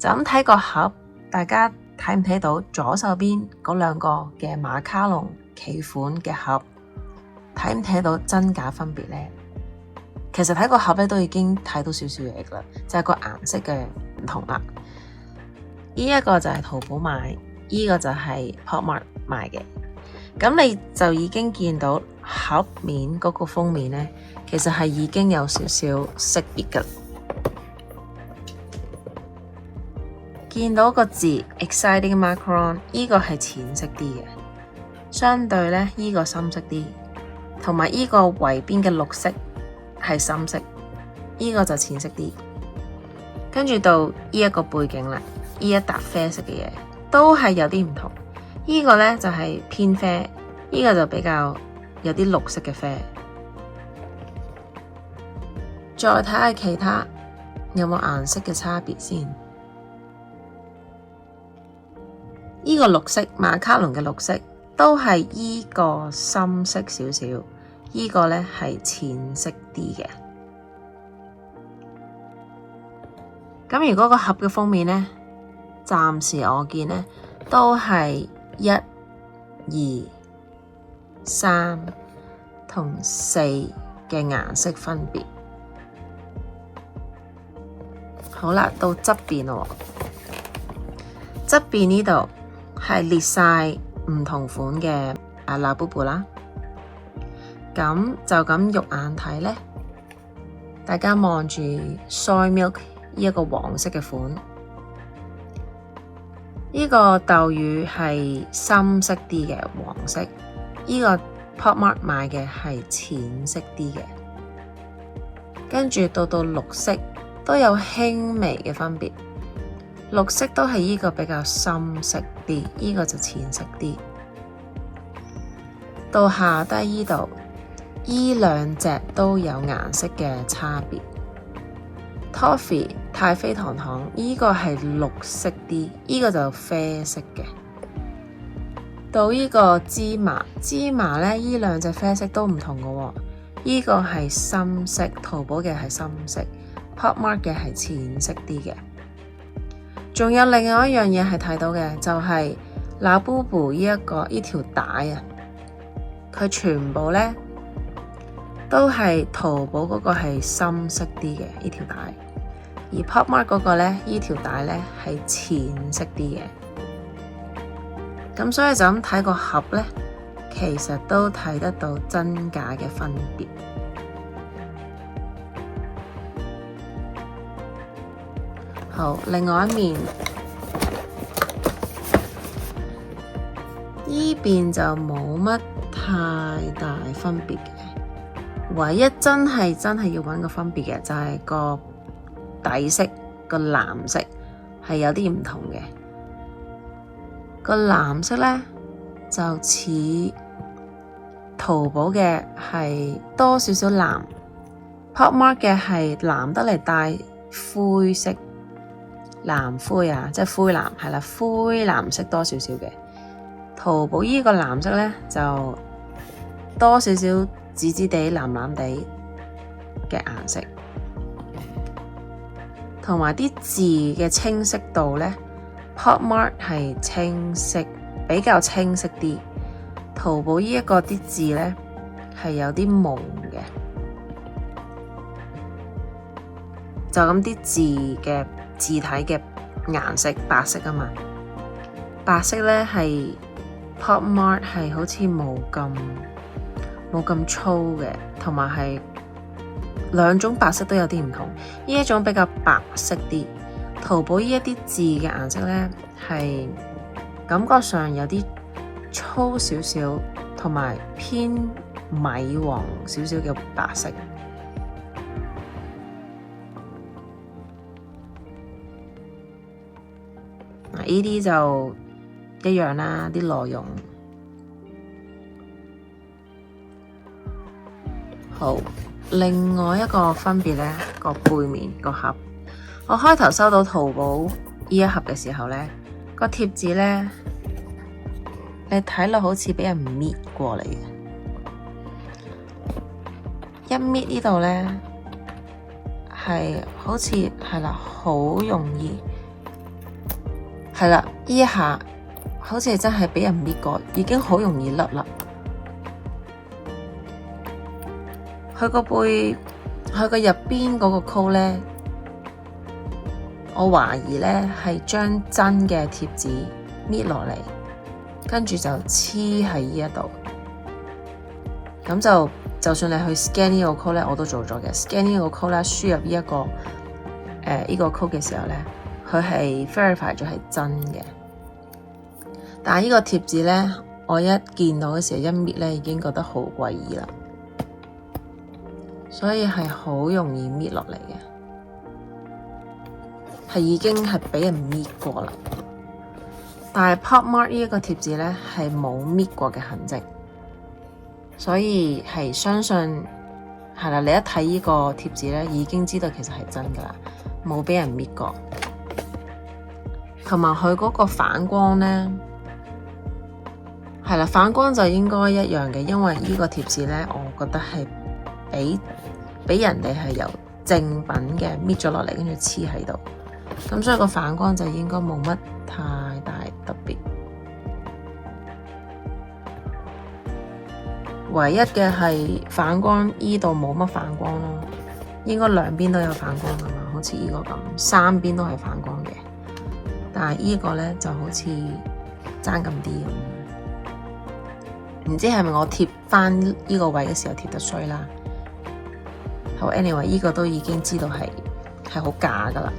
就咁睇個盒，大家睇唔睇到左手邊嗰兩個嘅馬卡龍企款嘅盒，睇唔睇到真假分別呢？其實睇個盒咧都已經睇到少少嘢噶啦，就係個顏色嘅唔同啦。呢一個就係淘寶買，呢個就係 Pop Mart 買嘅。咁你就已經見到盒面嗰個封面呢，其實係已經有少少識別噶。見到個字 Exciting Macaron， 呢個係淺色啲嘅，相對呢，呢個深色啲，同埋呢個圍邊嘅綠色係深色，呢個就淺色啲。跟住到呢一個背景啦，呢一笪啡色嘅嘢都係有啲唔同。呢個呢就係偏啡，呢個就比較有啲綠色嘅啡。再睇下其他有冇顏色嘅差別先。呢個綠色馬卡龍嘅綠色都係依個深色少少，依個呢係淺色啲嘅。咁如果個盒嘅封面呢，暫時我見呢都係1、2、3同4嘅顏色分別。好啦，到側邊咯，側邊呢度係列晒唔同款嘅Labubu啦。咁就咁肉眼睇呢，大家望住 Soy Milk 呢一個黃色嘅款，呢個豆乳係深色啲嘅黃色，呢個 Pop Mart 買嘅係淺色啲嘅。跟住到綠色都有輕微嘅分別。綠色都係呢個比較深色啲，呢個就淺色啲。到下低呢度，呢兩隻都有顏色嘅差別。Toffee 太妃糖糖呢個係綠色啲，呢個就啡色嘅。到呢個芝麻呢，呢兩隻啡色都唔同嘅喎。呢個係深色，淘寶嘅係深色， Pop Mart 嘅係淺色啲嘅。仲有另外一樣嘢係睇到嘅，就係Labubu呢條帶啊，佢全部呢都係淘寶嗰個係深色啲嘅呢條帶，而 Pop Mart 嗰個呢，呢條帶呢係淺色啲嘅。咁所以就咁睇個盒呢，其實都睇得到真假嘅分別。好，另外一面呢邊就冇乜太大分別嘅，唯一真係要揾個分別嘅就係個底色，個藍色係有啲唔同嘅。個藍色呢，就似淘寶嘅係多少少藍，Pop Mart 嘅係藍得嚟帶灰色。藍灰啊，即係灰藍，係啦，灰藍色多少少嘅。淘寶呢個藍色呢，就多少少紫紫地、藍藍地嘅顏色，同埋啲字嘅清晰度呢， Pop Mart 係清晰，比較清晰啲。淘寶呢一個啲字呢，係有啲朦嘅，就咁啲字嘅字體嘅顏色白色啊嘛，白色呢係 Pop Mart 係好似冇咁粗嘅，同埋係兩種白色都有啲唔同。呢一種比較白色啲，淘寶呢一啲字嘅顏色呢係感覺上有啲粗少少，同埋偏米黃少少嘅白色。呢啲就一樣啦，啲內容。好，另外一個分別呢，個背面個盒，我開頭收到淘寶呢一盒嘅時候呢，個貼紙呢，你睇落好似俾人搣過嚟嘅，一搣呢度呢，係好似係啦，好容易係啦，呢一下好似真係俾人搣過，已經好容易甩啦。佢個背，佢個入邊嗰個 code 咧，我懷疑咧係將真嘅貼紙搣落嚟，跟住就黐喺呢一度。咁就算你去 scan 呢個 code 咧，我都做咗嘅。scan 呢個 code 咧，輸入呢一個 code 嘅時候咧，佢係 verify 咗係真嘅。但係呢個貼紙咧，我一見到嘅時候一搣咧，已經覺得好詭異啦，所以係好容易搣落嚟嘅，係已經係俾人搣過啦。但係 PopMart 呢一個貼紙咧係冇搣過嘅痕跡，所以係相信係啦。你一睇呢個貼紙咧，已經知道其實係真噶啦，冇俾人搣過。同埋佢嗰個反光咧，係啦，反光就應該一樣嘅，因為呢個貼紙咧，我覺得係俾人哋係由正品嘅搣咗落嚟，跟住黐喺度，咁所以個反光就應該冇乜太大特別。唯一嘅係反光，依度冇乜反光咯，應該兩邊都有反光噶嘛，好似呢個咁，三邊都係反光嘅，但係呢個咧就好似爭咁啲咁。唔知係咪我貼翻呢個位嘅時候貼得衰啦？好 ，anyway， 呢個都已經知道係好假噶啦。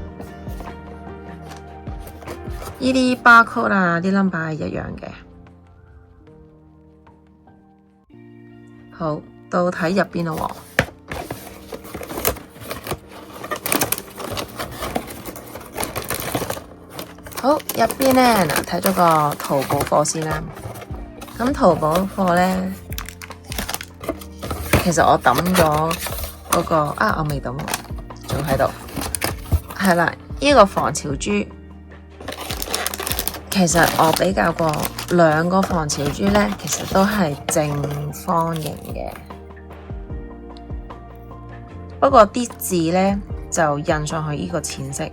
呢啲 barcode 啊，啲 number 係一樣嘅。好，到睇入邊咯喎。好，入邊咧嗱，睇咗個淘寶貨先啦。咁淘寶貨咧，其實我抌咗嗰個我未抌，仲喺度。係啦，呢個防潮珠，其實我比較過兩個防潮珠咧，其實都係正方形嘅，不過啲字咧就印上去呢個淺色，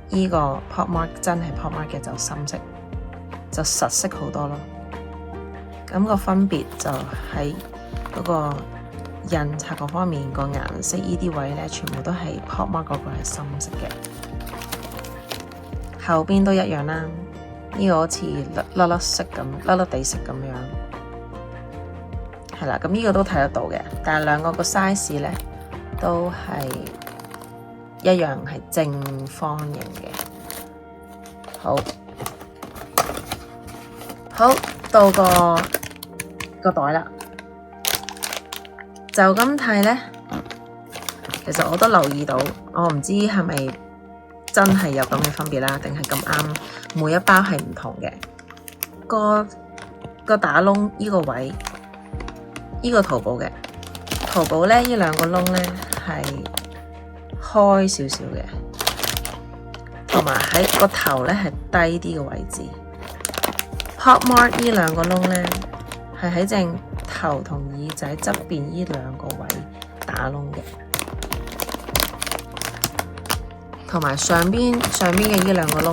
呢個 PopMart 真係 PopMart 嘅就深色，就實色好多咯。咁個分別就喺嗰個印刷嗰方面，個顏色呢啲位咧，全部都係 PopMart 嗰個係深色嘅，後邊都一樣啦。呢個好似粒粒色咁，粒粒地色咁樣，係啦。咁呢個都睇得到嘅，但係兩個個 size 咧都係一樣，係正方形嘅。好，到個袋啦，就咁睇咧，其實我都留意到，我唔知係咪真係有咁嘅分別啦，定係咁啱每一包係唔同嘅。個打窿呢個位，呢個淘寶嘅淘寶咧，呢兩個窿咧係開少少嘅，同埋喺個頭咧係低啲嘅位置。PopMart 呢兩個窿咧係喺正頭同耳仔側邊呢兩個位打窿嘅，同埋上邊嘅呢兩個窿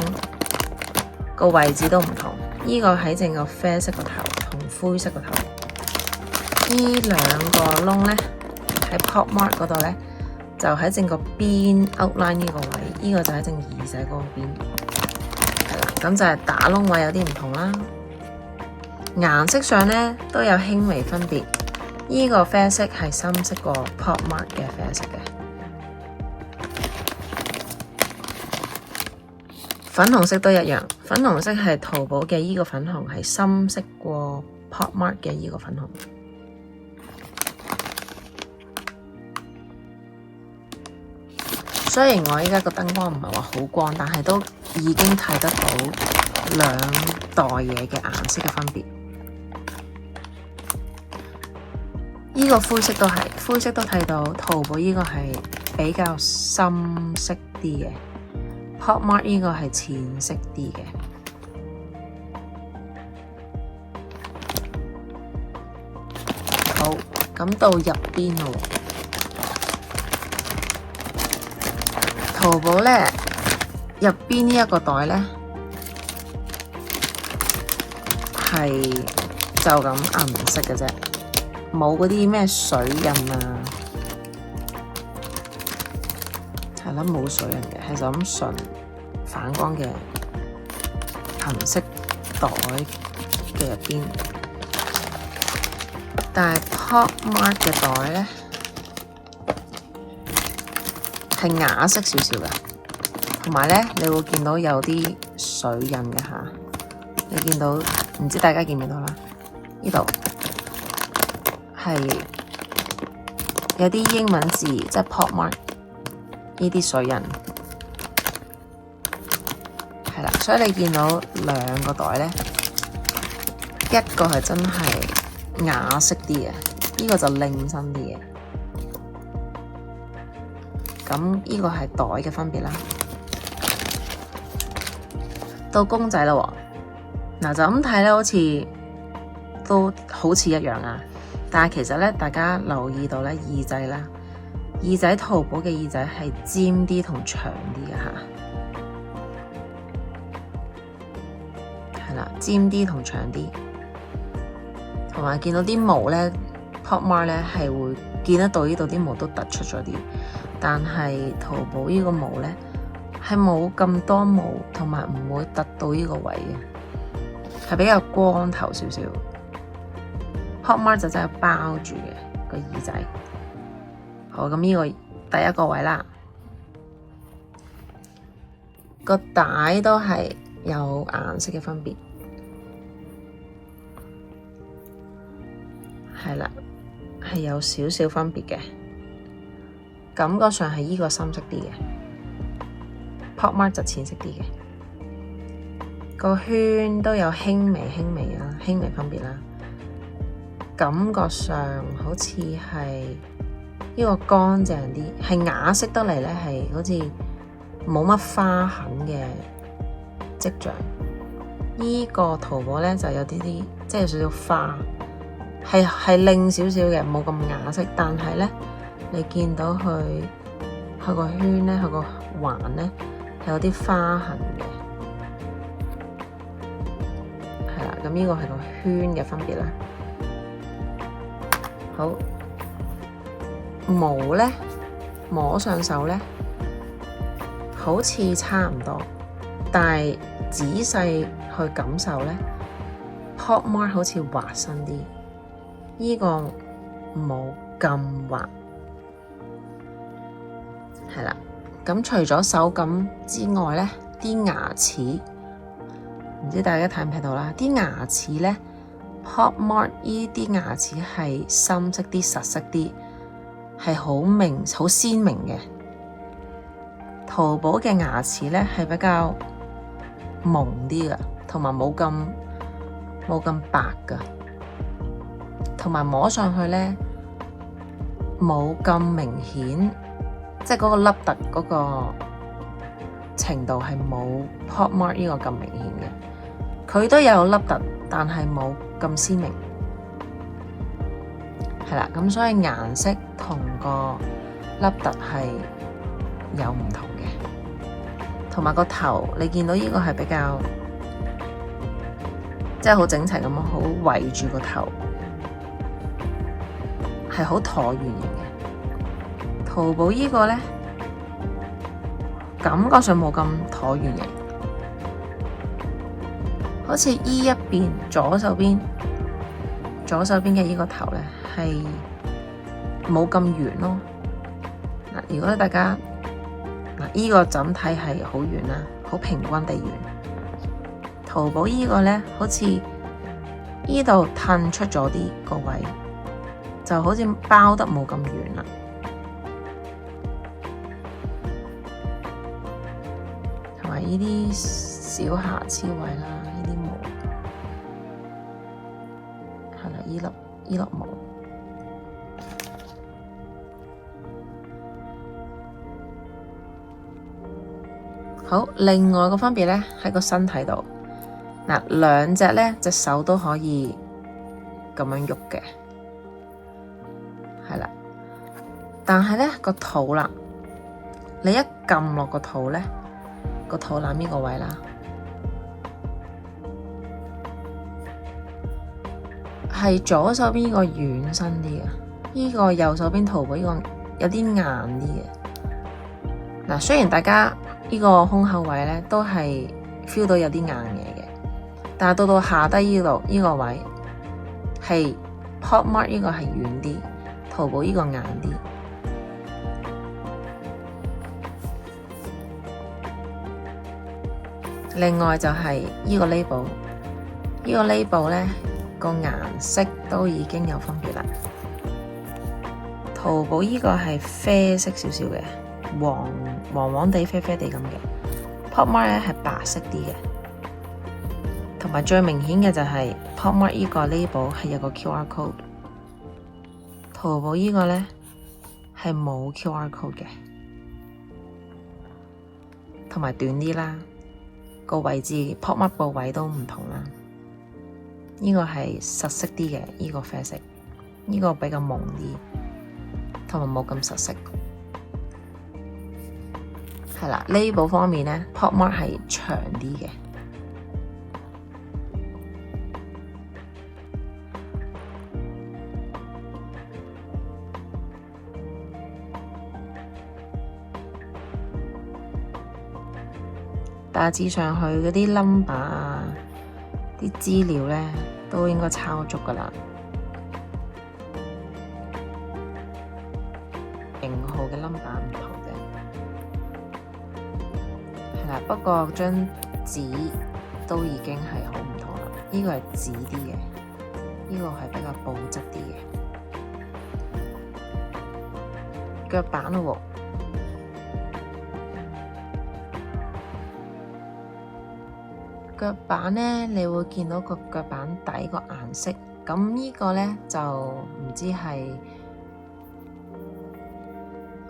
個位置都唔同。呢個喺正個啡色個頭同灰色個頭，呢兩個窿咧喺 PopMart 嗰度咧就喺正個邊 outline 呢個位，呢個就喺正耳仔嗰個邊，係啦。咁就係打窿位有啲唔同啦。顏色上咧都有輕微分別，呢個啡色係深色過 PopMart 嘅啡色嘅，粉紅色都一樣。粉紅色係淘寶嘅呢個粉紅係深色過 PopMart 嘅呢個粉紅。雖然我依家個燈光唔係話好光，但係都已經睇得到兩袋嘢嘅顏色嘅分別。呢個灰色都係，灰色都睇到，淘寶呢個係比較深色啲嘅，PopMart 呢個係淺色啲嘅。好，咁到入邊咯。淘寶咧入邊呢一個袋咧，係就咁銀色嘅啫，冇嗰啲咩水印啊，係啦，冇水印嘅，係就咁純反光嘅銀色袋嘅入邊。但係 Pop Mart 嘅袋咧係啞色少少嘅，同埋咧你會見到有啲水印嘅吓，你見到唔知大家見唔見到啦？呢度係有啲英文字，即係 Pop Mart 呢啲水印，係啦，所以你見到兩個袋咧，一個係真係啞色啲嘅，呢個就靚身啲嘅。咁呢個係袋嘅分別啦。到公仔啦喎，嗱就咁睇咧，好似都好似一樣啊。但係其實咧，大家留意到咧，耳仔啦，耳仔淘寶嘅耳仔係尖啲同長啲嘅吓，係啦，尖啲同長啲。同埋見到啲毛咧 ，Pop Mart 咧係會見得到呢度啲毛都突出咗啲，但係淘寶呢個毛咧係冇咁多毛，同埋唔會突到呢個位嘅，係比較光頭少少。Pop Mart 就真係包住嘅個耳仔。好，咁呢個第一個位啦，個帶都係有顏色嘅分別。係啦，係有少少分別嘅，感覺上係依個深色啲嘅 ，Pop Mart 就淺色啲嘅，個圈都有輕微分別啦，感覺上好似係呢個乾淨啲，係啞色得嚟咧，係好似冇乜花痕嘅跡象。依個淘寶咧就有啲即係有少少花。係靚少少嘅，冇咁啞色，但係咧，你見到佢個圈咧，佢個環咧係有啲花痕嘅，係啦，咁呢個係個圈嘅分別啦。好，毛咧摸上手咧，好似差唔多，但係仔細去感受咧 ，Pop Mart 好似滑身啲。呢個冇咁滑，係啦。咁除咗手感之外咧，啲牙齒唔知大家睇唔睇到啦？啲牙齒咧 ，Pop Mart 呢啲牙齒係深色啲、實色啲，係好明、好鮮明嘅。淘寶嘅牙齒咧係比較蒙啲㗎，同埋冇咁白㗎。同埋摸上去咧冇咁明顯，即係嗰個凹凸嗰個程度係冇 Pop Mart 呢個咁明顯嘅。佢都有凹凸，但係冇咁鮮明。係啦，咁所以顏色同個凹凸係有唔同嘅。同埋個頭，你見到呢個係比較即係好整齊咁樣，好圍住個頭。係好橢圓形嘅，淘寶呢個咧感覺上冇咁橢圓形，好似依一邊左手邊嘅呢個頭咧係冇咁圓咯。嗱，如果大家呢個整體係好圓啦，好平均地圓。淘寶呢個咧好似呢度褪出咗啲個位。就好似包得冇咁圓啦，同埋呢啲小瑕疵位啦，呢啲毛係啦，呢粒毛。好，另外個分別咧喺個身體度，嗱，兩隻咧隻手都可以咁樣喐嘅。係啦，但係咧個肚啦，你一撳落個肚咧，個肚腩呢個位啦，係左手邊呢個軟身啲嘅，呢個右手邊淘寶呢個有啲硬啲嘅。嗱，雖然大家呢個胸口位咧都係 feel 到有啲硬嘢嘅，但係到下低呢度呢個位係 Pop Mart 呢個係軟啲，淘寶呢個硬啲。另外就係呢個 label， 呢個 label 咧個顏色都已經有分別啦。淘寶呢個係啡色少少嘅，黃地啡啡地咁嘅。Pop Mart 咧係白色啲嘅，同埋最明顯嘅就係 Pop Mart 呢個 label 係有個 QR code， 淘寶呢個咧係冇 QR code 嘅，同埋短啲啦。個位置 Pop Mart 個位都唔同啦，呢個係實色啲嘅，呢個啡色，呢個比較朦啲，同埋冇咁實色。係啦，label 方面呢 Pop Mart 係長啲嘅。大致上去嗰啲 number 啊，啲資料咧都應該抄足㗎啦。型號嘅 number 唔同嘅，係啦。不過張紙都已經係好唔同啦。呢個係紙啲嘅，呢個係比較布質啲嘅。腳板咯喎。腳板呢，你會見到個腳板底個顏色，咁呢個呢，就唔知係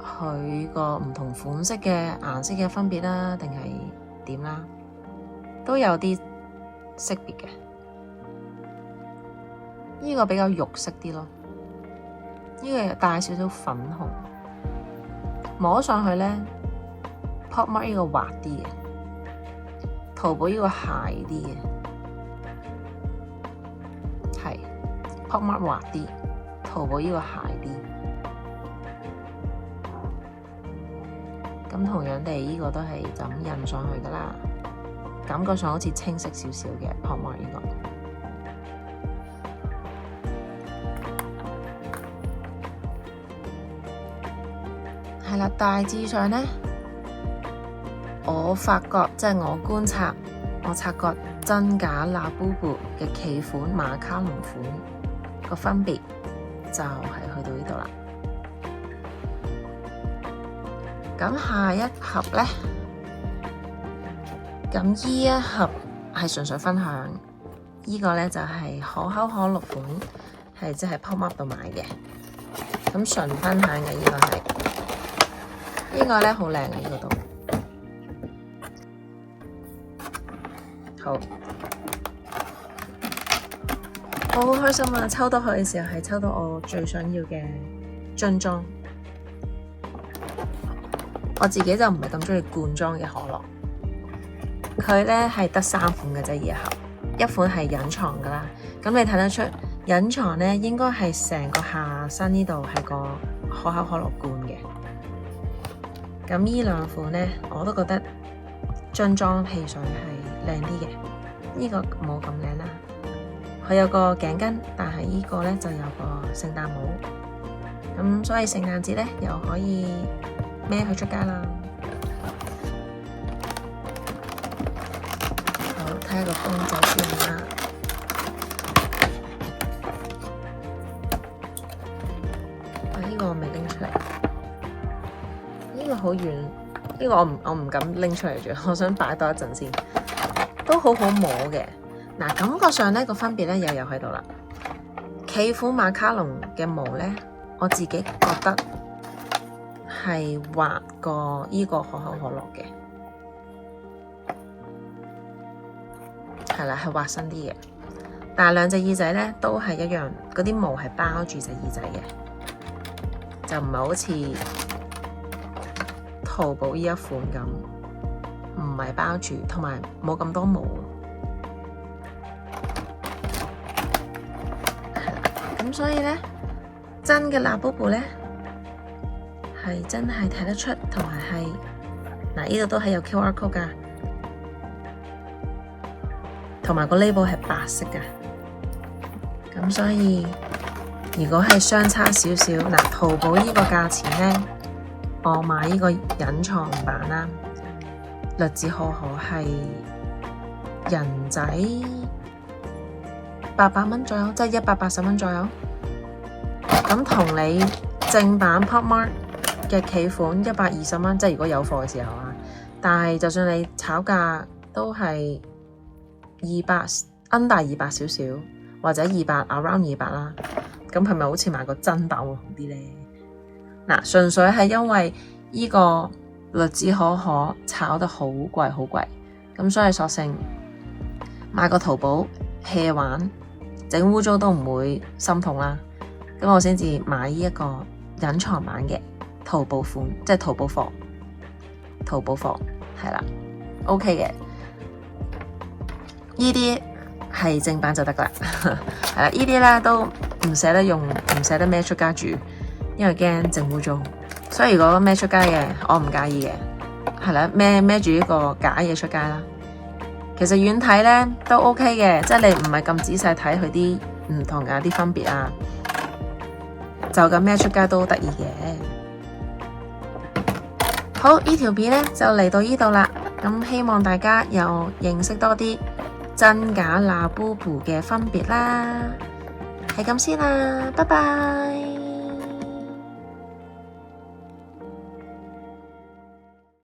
佢個唔同款式嘅顏色嘅分別啦，定係點啦，都有啲識別嘅。呢個比較肉色啲咯，呢個又帶少少粉紅，摸上去呢 Pop Mart 呢個滑啲嘅。淘寶呢個鞋啲嘅，係 Pop Mart 滑啲，淘寶呢個鞋啲。咁同樣地，呢個都係就咁印上去噶啦，感覺上好似清晰少少嘅 Pop Mart 呢個。係啦，大致上呢。我發覺即係我觀察，我察覺真假 Labubu 嘅企款馬卡龍款個分別就係去到呢度啦。咁下一盒呢，咁呢一盒係純粹分享，呢個呢就係可口可樂款，係即係 Pop Mart 度買嘅。咁純分享嘅呢個係，呢個呢好靚嘅呢個都。好，我好開心啊！抽到佢嘅時候係抽到我最想要嘅樽裝。我自己就唔係咁鍾意罐裝嘅可樂，佢呢係得3款嘅啫，呢一盒。一款係隱藏㗎啦，咁你睇得出隱藏呢應該係成個下身呢度係個可口可樂罐嘅。咁呢兩款呢，我都覺得樽裝汽水係靚啲嘅，呢個冇咁靚啦。佢有個頸巾，但係呢個呢就有個聖誕帽，咁所以聖誕節呢又可以孭佢出街啦。好，睇下個公仔先啦。呢個我未拎出嚟，呢個好遠，呢個我唔敢拎出嚟住，我想擺多一陣先。都好好摸嘅，嗱，感覺上呢個分別呢又有喺度啦。企款馬卡龍嘅毛呢，我自己覺得係滑過呢個可口可樂嘅，係啦，係滑身啲嘅。但係兩隻耳仔呢都係一樣，嗰啲毛係包住隻耳仔嘅，就唔係好似淘寶呢一款咁。唔係包住，同埋冇咁多毛，咁所以呢，真嘅辣 Boo 呢，係真係睇得出，同埋係嗱呢度都係有 QR code 噶，同埋個 label 係白色噶。咁所以如果係相差少少，嗱淘寶呢個價錢呢，我買呢個隱藏版啦，栗子可可係人仔800蚊左右，即係180蚊左右。咁同你正版 Pop Mart 嘅企款120蚊，即係如果有貨嘅時候啊。但係就算你炒價都係under 200少少，或者around 200啦。咁係咪好似買個真版會好啲呢？嗱，純粹係因為呢個栗子可可炒得好貴好貴，咁所以索性買個淘寶 hea 玩，整污糟都唔會心痛啦。咁我先至買呢一個隱藏版嘅淘寶款，即係淘寶貨，係啦 ，OK 嘅。呢啲係正版就得噶啦，係啦，呢啲咧都唔捨得用，唔捨得孭出街煮，因為驚整污糟。所以如果孭出街嘅，我唔介意嘅，係啦，孭住呢個假嘢出街啦。其實遠睇咧都 OK 嘅，即係你唔係咁仔細睇佢啲唔同嘅啲分別啊，就咁孭出街都得意嘅。好，呢條片咧就嚟到呢度啦，咁希望大家又認識多啲真假辣 Boo 嘅分別啦，係咁先啦，拜拜。